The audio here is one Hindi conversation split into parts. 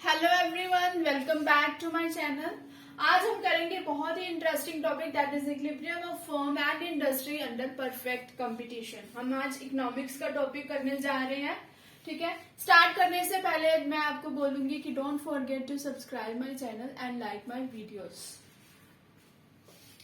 Hello everyone, welcome back to my channel. आज हम करेंगे बहुत ही interesting topic that is equilibrium of firm and industry under perfect competition. हम आज इकोनॉमिक्स का टॉपिक करने जा रहे हैं। ठीक है, स्टार्ट करने से पहले मैं आपको बोलूंगी कि don't forget to subscribe my channel and like my videos.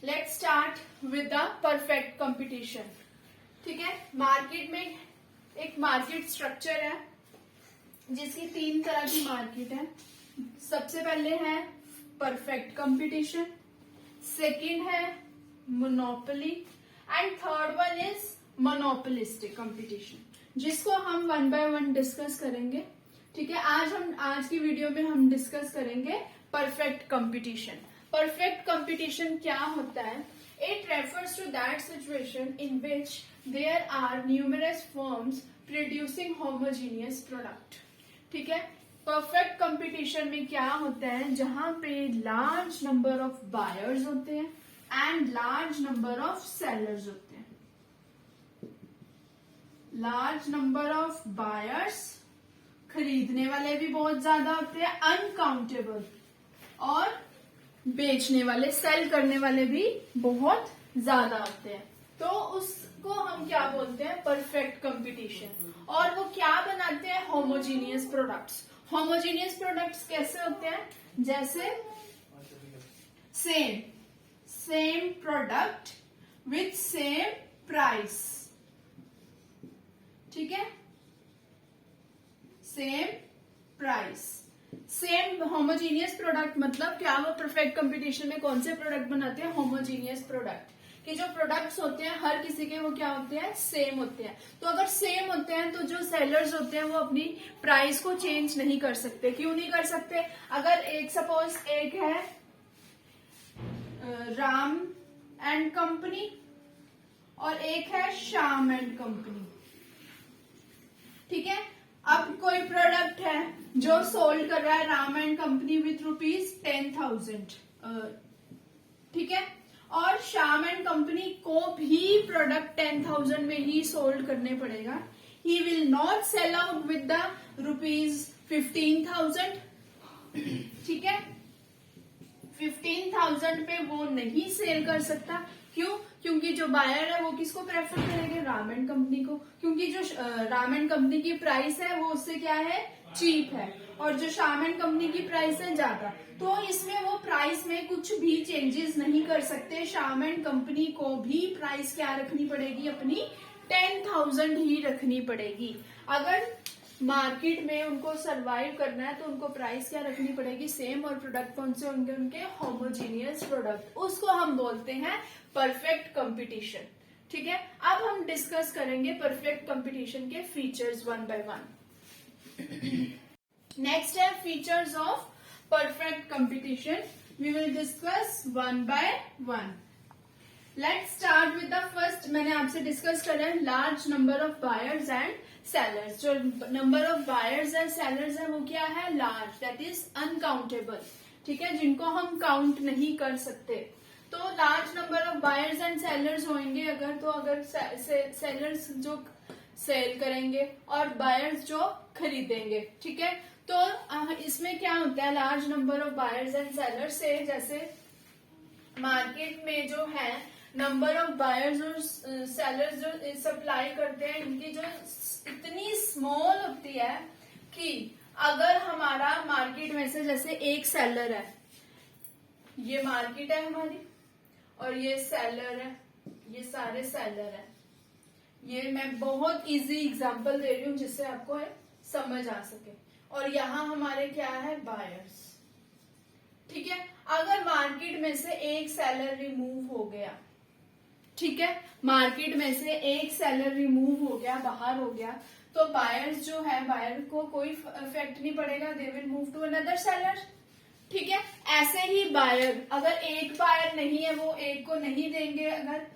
Let's start with the perfect competition. ठीक है, मार्केट में एक मार्केट स्ट्रक्चर है जिसकी तीन तरह की मार्केट है। सबसे पहले है परफेक्ट कंपटीशन, सेकंड है monopoly and third one is monopolistic competition, जिसको हम वन बाय वन डिस्कस करेंगे। ठीक है, आज की वीडियो में हम डिस्कस करेंगे परफेक्ट कंपटीशन। परफेक्ट कंपटीशन क्या होता है? It refers to that situation in which there are numerous firms producing homogeneous product. ठीक है, परफेक्ट कंपटीशन में क्या होता है? जहां पे लार्ज नंबर ऑफ बायर्स होते हैं and large number of sellers होते हैं। लार्ज नंबर ऑफ बायर्स, खरीदने वाले भी बहुत ज्यादा होते हैं, अनकाउंटेबल, और बेचने वाले, सेल करने वाले भी बहुत ज्यादा होते हैं। तो उसको हम क्या बोलते हैं? Perfect competition. और वो क्या बनाते हैं? Homogeneous products. होमोजीनियस प्रोडक्ट्स कैसे होते हैं? जैसे same product with same price. ठीक है, same price, same homogeneous product. मतलब क्या? वो परफेक्ट कंपटीशन में कौन से प्रोडक्ट बनाते हैं? Homogeneous product. कि जो प्रोडक्ट्स होते हैं हर किसी के, वो क्या होते हैं? सेम होते हैं। तो अगर सेम होते हैं तो जो सेलर्स होते हैं वो अपनी प्राइस को चेंज नहीं कर सकते। क्यों नहीं कर सकते? अगर सपोज एक है राम एंड कंपनी और एक है श्याम एंड कंपनी। ठीक है, अब कोई प्रोडक्ट है जो सोल्ड कर रहा है राम एंड कंपनी विथ ₹10,000। ठीक है, और श्याम एंड कंपनी को भी प्रोडक्ट 10,000 में ही सोल्ड करने पड़ेगा। He will not sell out with the ₹15,000। ठीक है, 15,000 पे वो नहीं सेल कर सकता। क्यों? क्योंकि जो बायर है वो किसको प्रेफर करेंगे? राम एंड कंपनी को। क्योंकि जो राम एंड कंपनी की प्राइस है वो उससे क्या है? चीप है, और जो श्याम एंड कंपनी की प्राइस है ज्यादा। तो इसमें वो प्राइस में कुछ भी चेंजेस नहीं कर सकते। श्याम एंड कंपनी को भी प्राइस क्या रखनी पड़ेगी? अपनी 10,000 ही रखनी पड़ेगी। अगर मार्केट में उनको सरवाइव करना है तो उनको प्राइस क्या रखनी पड़ेगी? सेम। और प्रोडक्ट कौन से होंगे उनके? Homogeneous product. उसको हम बोलते हैं परफेक्ट कंपटीशन। ठीक है, अब हम डिस्कस करेंगे परफेक्ट कंपटीशन के features one by one. Next है features of perfect competition. We will discuss one by one. Let's start with the first. मैंने आपसे डिस्कस करा है large number of buyers and sellers. जो number of buyers and sellers है वो क्या है? Large, that is uncountable. ठीक है, जिनको हम काउंट नहीं कर सकते। तो large number of buyers and sellers होंगे अगर, तो अगर सेलर्स जो सेल करेंगे और बायर्स जो खरीदेंगे। ठीक है, तो इसमें क्या होता है? Large number of buyers and sellers से, जैसे मार्केट में जो है नंबर ऑफ बायर्स और सेलर्स जो सप्लाई करते हैं, इनकी जो इतनी स्मॉल होती है कि अगर हमारा मार्केट में से जैसे एक सेलर है, ये मार्केट है हमारी और ये सेलर है, ये सारे सेलर है। ये मैं बहुत इजी एग्जांपल दे रही हूँ जिससे आपको समझ आ सके। और यहाँ हमारे क्या है? बायर्स। ठीक है, अगर मार्केट में से एक सेलर रिमूव हो गया, ठीक है, मार्केट में से एक सेलर रिमूव हो गया, बाहर हो गया, तो बायर्स जो है, बायर को कोई इफेक्ट नहीं पड़ेगा। They will move to another seller. ठीक है, ऐसे ही बायर, अगर एक बायर नहीं है वो एक को नहीं देंगे। अगर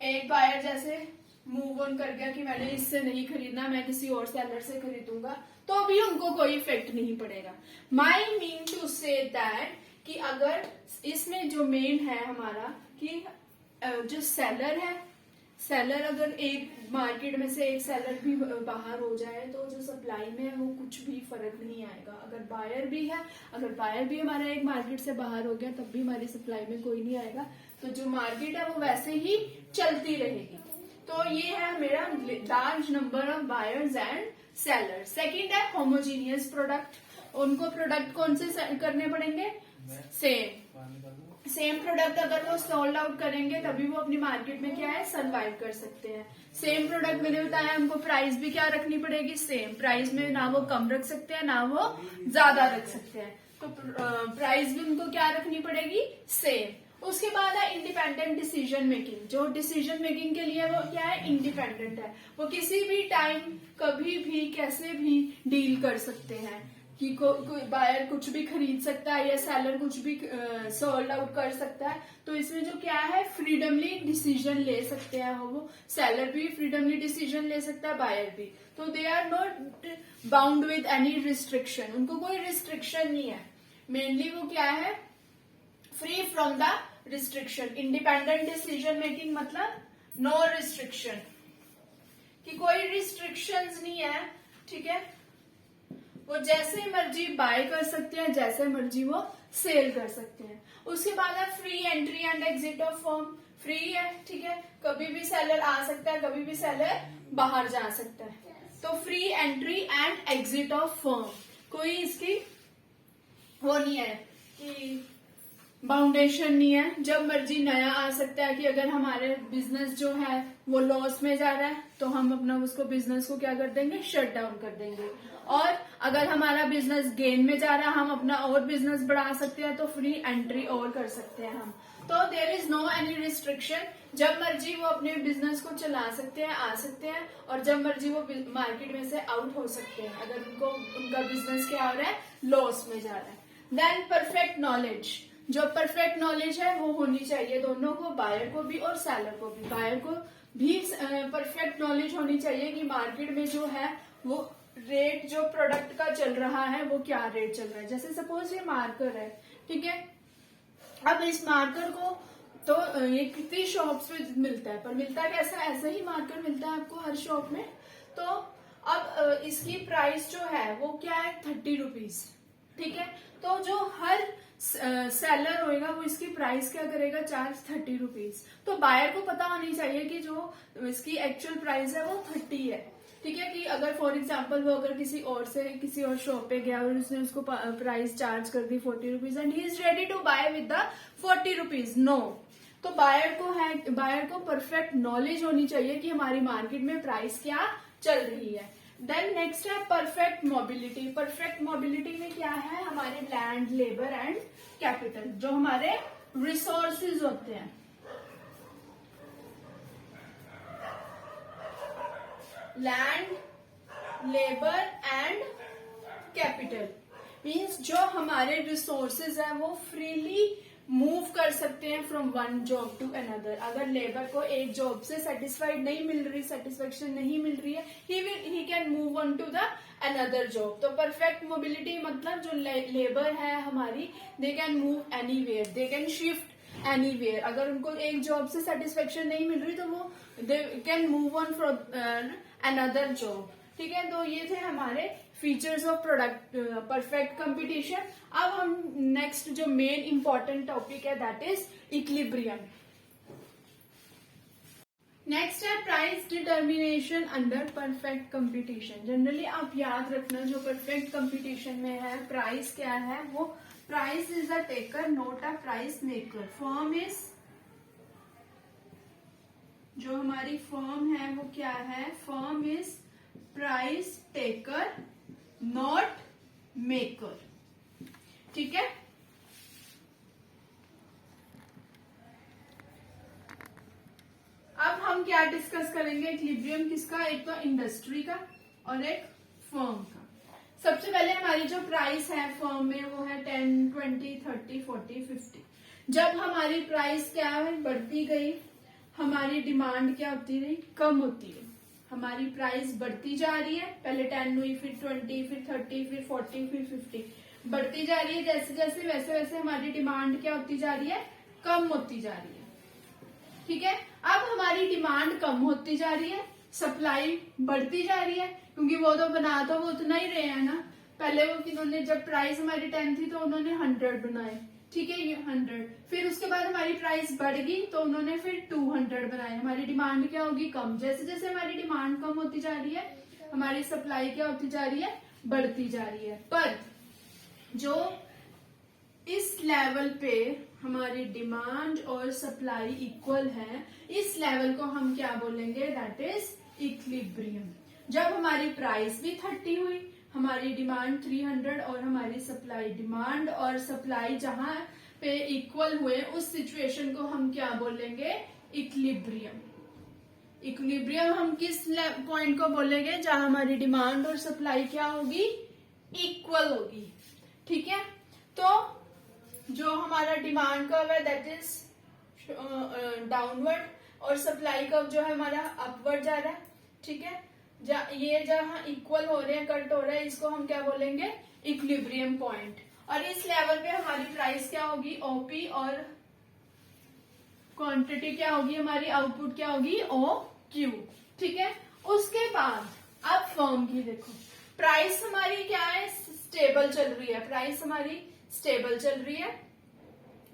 एक बायर जैसे मूव ऑन कर गया कि मैंने इससे नहीं खरीदना, मैं किसी और सेलर से खरीदूंगा, तो भी उनको कोई इफेक्ट नहीं पड़ेगा। माई मीन टू से दैट कि अगर इसमें जो मेन है हमारा कि जो सेलर है, सेलर अगर एक मार्केट में से एक सेलर भी बाहर हो जाए तो जो सप्लाई में है वो कुछ भी फर्क नहीं आएगा। अगर बायर भी है, अगर बायर भी हमारा एक मार्केट से बाहर हो गया तब भी हमारी सप्लाई में कोई नहीं आएगा। तो जो मार्केट है वो वैसे ही चलती रहेगी। तो ये है मेरा large number of buyers and seller. Second है होमोजीनियस प्रोडक्ट। उनको प्रोडक्ट कौन से करने पड़ेंगे? सेम प्रोडक्ट अगर वो सोल्ड आउट करेंगे तभी वो अपनी मार्केट में क्या है, सर्वाइव कर सकते हैं। सेम प्रोडक्ट मैंने बताया हमको प्राइस भी क्या रखनी पड़ेगी, सेम प्राइस में, ना वो कम रख सकते हैं ना वो ज्यादा रख सकते हैं। तो प्राइस भी उनको क्या रखनी पड़ेगी, सेम। उसके बाद है इंडिपेंडेंट डिसीजन मेकिंग। जो डिसीजन मेकिंग के लिए वो क्या है, इंडिपेंडेंट है। वो किसी भी टाइम कभी भी कैसे भी डील कर सकते हैं कि कोई बायर कुछ भी खरीद सकता है या सेलर कुछ भी सोल्ड आउट कर सकता है। तो इसमें जो क्या है, फ्रीडमली डिसीजन ले सकते हैं वो। सेलर भी फ्रीडमली डिसीजन ले सकता है, बायर भी। तो they are not bound with any restriction. उनको कोई रिस्ट्रिक्शन नहीं है। मेनली वो क्या है, free from the restriction. Independent decision making मतलब नो रिस्ट्रिक्शन, कि कोई रिस्ट्रिक्शंस नहीं है। ठीक है, वो जैसे मर्जी बाय कर सकते हैं, जैसे मर्जी वो सेल कर सकते हैं। उसके बाद है free entry and exit of firm. Free है, ठीक है, कभी भी सेलर आ सकता है, कभी भी सेलर बाहर जा सकता है। तो free entry and exit of firm, कोई इसकी वो नहीं है कि बाउंडेशन नहीं है। जब मर्जी नया आ सकता है कि अगर हमारे बिजनेस जो है वो लॉस में जा रहा है तो हम अपना उसको बिजनेस को क्या कर देंगे, शट डाउन कर देंगे। और अगर हमारा बिजनेस गेन में जा रहा है, हम अपना और बिजनेस बढ़ा सकते हैं तो फ्री एंट्री और कर सकते हैं हम। तो there is no any restriction. जब मर्जी वो अपने बिजनेस को चला सकते हैं, आ सकते हैं, और जब मर्जी वो मार्केट में से आउट हो सकते हैं अगर उनका बिजनेस क्या हो रहा है, लॉस में जा रहा है। Then perfect knowledge. जो परफेक्ट नॉलेज है वो होनी चाहिए दोनों को, बायर को भी और सेलर को भी। बायर को भी परफेक्ट नॉलेज होनी चाहिए कि मार्केट में जो है वो रेट जो प्रोडक्ट का चल रहा है वो क्या रेट चल रहा है। जैसे सपोज ये मार्कर है, ठीक है, अब इस मार्कर को तो ये कितनी शॉप्स पे मिलता है, पर मिलता कैसा, ऐसा ही मार्कर मिलता है आपको हर शॉप में। तो अब इसकी प्राइस जो है वो क्या है, 30 रुपीज। ठीक है, तो जो हर सेलर होएगा वो इसकी प्राइस क्या करेगा, चार्ज 30 रुपीज। तो बायर को पता होनी चाहिए कि जो इसकी एक्चुअल प्राइस है वो 30 है। ठीक है, कि अगर फॉर एग्जाम्पल वो अगर किसी और शॉप पे गया और उसने उसको प्राइस चार्ज कर दी 40 rupees and he is ready to buy with the 40 rupees, no. तो बायर को परफेक्ट नॉलेज होनी चाहिए कि हमारी मार्केट में प्राइस क्या चल रही है। देन नेक्स्ट है परफेक्ट मोबिलिटी। परफेक्ट मोबिलिटी में क्या है, हमारे लैंड, लेबर एंड कैपिटल, जो हमारे रिसोर्सेज होते हैं। Land, labour and capital means जो हमारे रिसोर्सेज है वो फ्रीली मूव कर सकते हैं from one job to another. अगर लेबर को एक जॉब से सेटिस्फाइड नहीं मिल रही, सेटिस्फेक्शन नहीं मिल रही है, he can move on to the another job. तो परफेक्ट मोबिलिटी मतलब जो लेबर है हमारी, they can move anywhere, they can shift anywhere. अगर उनको एक जॉब से सेटिस्फेक्शन नहीं मिल रही तो वो दे can move on from another job. ठीक है, तो ये थे हमारे features of product perfect competition. अब हम नेक्स्ट जो मेन इंपॉर्टेंट टॉपिक है दैट इज इक्विलिब्रियम। नेक्स्ट है price determination under perfect competition. Generally आप याद रखना जो परफेक्ट कंपटीशन में है प्राइस क्या है, वो price is a taker not a price maker. Firm is, जो हमारी फर्म है वो क्या है, firm is price taker not maker. ठीक है, अब हम क्या डिस्कस करेंगे, इक्विलिब्रियम किसका, एक तो इंडस्ट्री का और एक फर्म का। सबसे पहले हमारी जो प्राइस है फर्म में वो है 10, 20, 30, 40, 50। जब हमारी प्राइस क्या है, बढ़ती गई, हमारी डिमांड क्या होती रही, कम होती है। हमारी प्राइस बढ़ती जा रही है, पहले 10 हुई, फिर 20, फिर 30, फिर 40, फिर 50, बढ़ती जा रही है। जैसे जैसे वैसे वैसे हमारी डिमांड क्या होती जा रही है, कम होती जा रही है। ठीक है। अब हमारी डिमांड कम होती जा रही है, सप्लाई बढ़ती जा रही है, क्योंकि वो तो बना तो वो उतना ही रहे हैं ना। पहले वो किन्होंने, जब प्राइस हमारी 10 थी तो उन्होंने 100 बनाए, ठीक है, ये 100। फिर उसके बाद हमारी प्राइस बढ़ गई तो उन्होंने फिर 200 बनाए। हमारी डिमांड क्या होगी? कम। जैसे जैसे हमारी डिमांड कम होती जा रही है, हमारी सप्लाई क्या होती जा रही है? बढ़ती जा रही है। पर जो इस लेवल पे हमारी डिमांड और सप्लाई इक्वल है, इस लेवल को हम क्या बोलेंगे? That is equilibrium. जब हमारी प्राइस भी 30 हुई, हमारी डिमांड 300 और हमारी सप्लाई, डिमांड और सप्लाई जहां पे इक्वल हुए, उस सिचुएशन को हम क्या बोलेंगे? इक्विलिब्रियम। इक्विलिब्रियम हम किस पॉइंट को बोलेंगे? जहां हमारी डिमांड और सप्लाई क्या होगी? इक्वल होगी, ठीक है। तो जो हमारा डिमांड कर्व है दैट इज डाउनवर्ड, और सप्लाई कर्व जो है हमारा अपवर्ड जा रहा है, ठीक है। ये जहां इक्वल हो रहे हैं, कट हो रहे हैं, इसको हम क्या बोलेंगे? Equilibrium point. और इस लेवल पे हमारी प्राइस क्या होगी? ओपी, और क्वांटिटी क्या होगी? हमारी आउटपुट क्या होगी? ओ क्यू, ठीक है। उसके बाद अब फर्म की देखो, प्राइस हमारी क्या है? स्टेबल चल रही है, प्राइस हमारी स्टेबल चल रही है।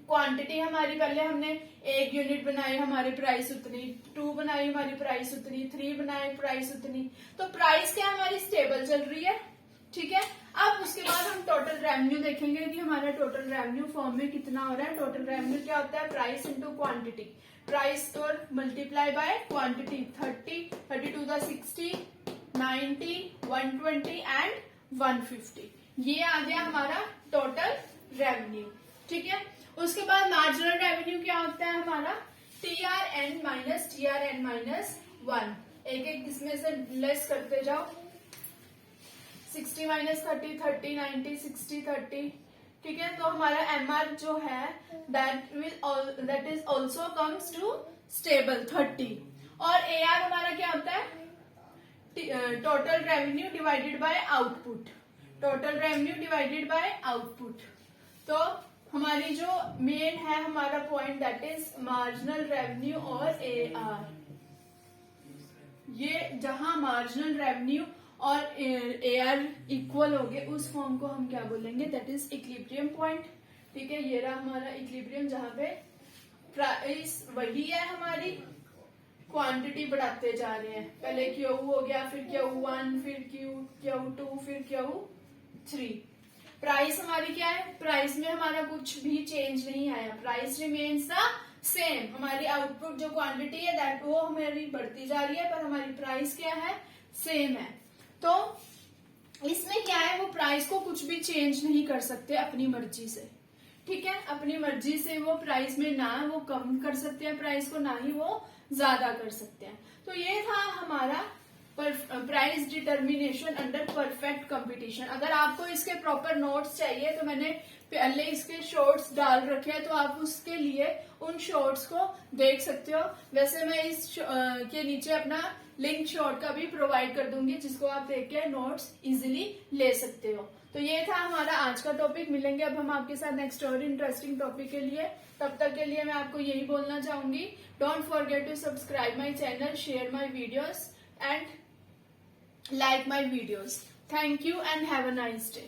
क्वांटिटी हमारी, पहले हमने 1 यूनिट बनाई, हमारी प्राइस उतनी, 2 बनाई, हमारी प्राइस उतनी, 3 बनाए, प्राइस उतनी। तो प्राइस क्या हमारी स्टेबल चल रही है, ठीक है। अब उसके बाद हम टोटल रेवेन्यू देखेंगे कि हमारा टोटल रेवेन्यू फर्म में कितना हो रहा है। टोटल रेवेन्यू क्या होता है? प्राइस इंटू क्वांटिटी, प्राइस और मल्टीप्लाई बाय क्वांटिटी। 30, 32 का 60, 90, 120 एंड 150, ये आ गया हमारा टोटल रेवेन्यू, ठीक है। उसके बाद मार्जिनल रेवेन्यू क्या होता है हमारा? TRN minus TRN minus 1। एक एक इसमें से लेस करते जाओ। 60 माइनस 30, 30, 90, 60, 30, ठीक है। तो हमारा MR जो है that is also comes to stable 30। और AR हमारा क्या होता है? Total revenue divided by output, total revenue divided by output. तो हमारी जो मेन है हमारा point that is marginal revenue और AR। ये जहां मार्जिनल रेवेन्यू और AR इक्वल हो गए, उस फॉर्म को हम क्या बोलेंगे? दैट इज इक्विलिब्रियम पॉइंट, ठीक है। ये रहा हमारा इक्विलिब्रियम, जहां पे प्राइस वही है हमारी, क्वांटिटी बढ़ाते जा रहे हैं। पहले Q हो गया, फिर Q1, फिर Q2, फिर Q3। प्राइस हमारी क्या है? प्राइस में हमारा कुछ भी चेंज नहीं आया, प्राइस रिमेन्स द सेम। हमारी आउटपुट जो क्वांटिटी है दैट वो हमारी बढ़ती जा रही है, पर हमारी प्राइस क्या है? सेम है। तो इसमें क्या है? वो प्राइस को कुछ भी चेंज नहीं कर सकते अपनी मर्जी से, ठीक है। अपनी मर्जी से वो प्राइस में ना वो कम कर सकते हैं प्राइस को, ना ही वो ज्यादा कर सकते हैं। तो ये था हमारा price determination under perfect competition. अगर आपको इसके प्रॉपर नोट्स चाहिए तो मैंने पहले इसके शॉर्ट्स डाल रखे हैं, तो आप उसके लिए उन शॉर्ट्स को देख सकते हो। वैसे मैं इस के नीचे अपना लिंक शॉर्ट का भी प्रोवाइड कर दूंगी, जिसको आप देख के नोट्स इजीली ले सकते हो। तो ये था हमारा आज का टॉपिक। मिलेंगे अब हम आपके साथ नेक्स्ट और इंटरेस्टिंग टॉपिक के लिए। तब तक के लिए मैं आपको यही बोलना चाहूंगी, don't forget to subscribe my channel, share my videos and like my videos. Thank you and have a nice day.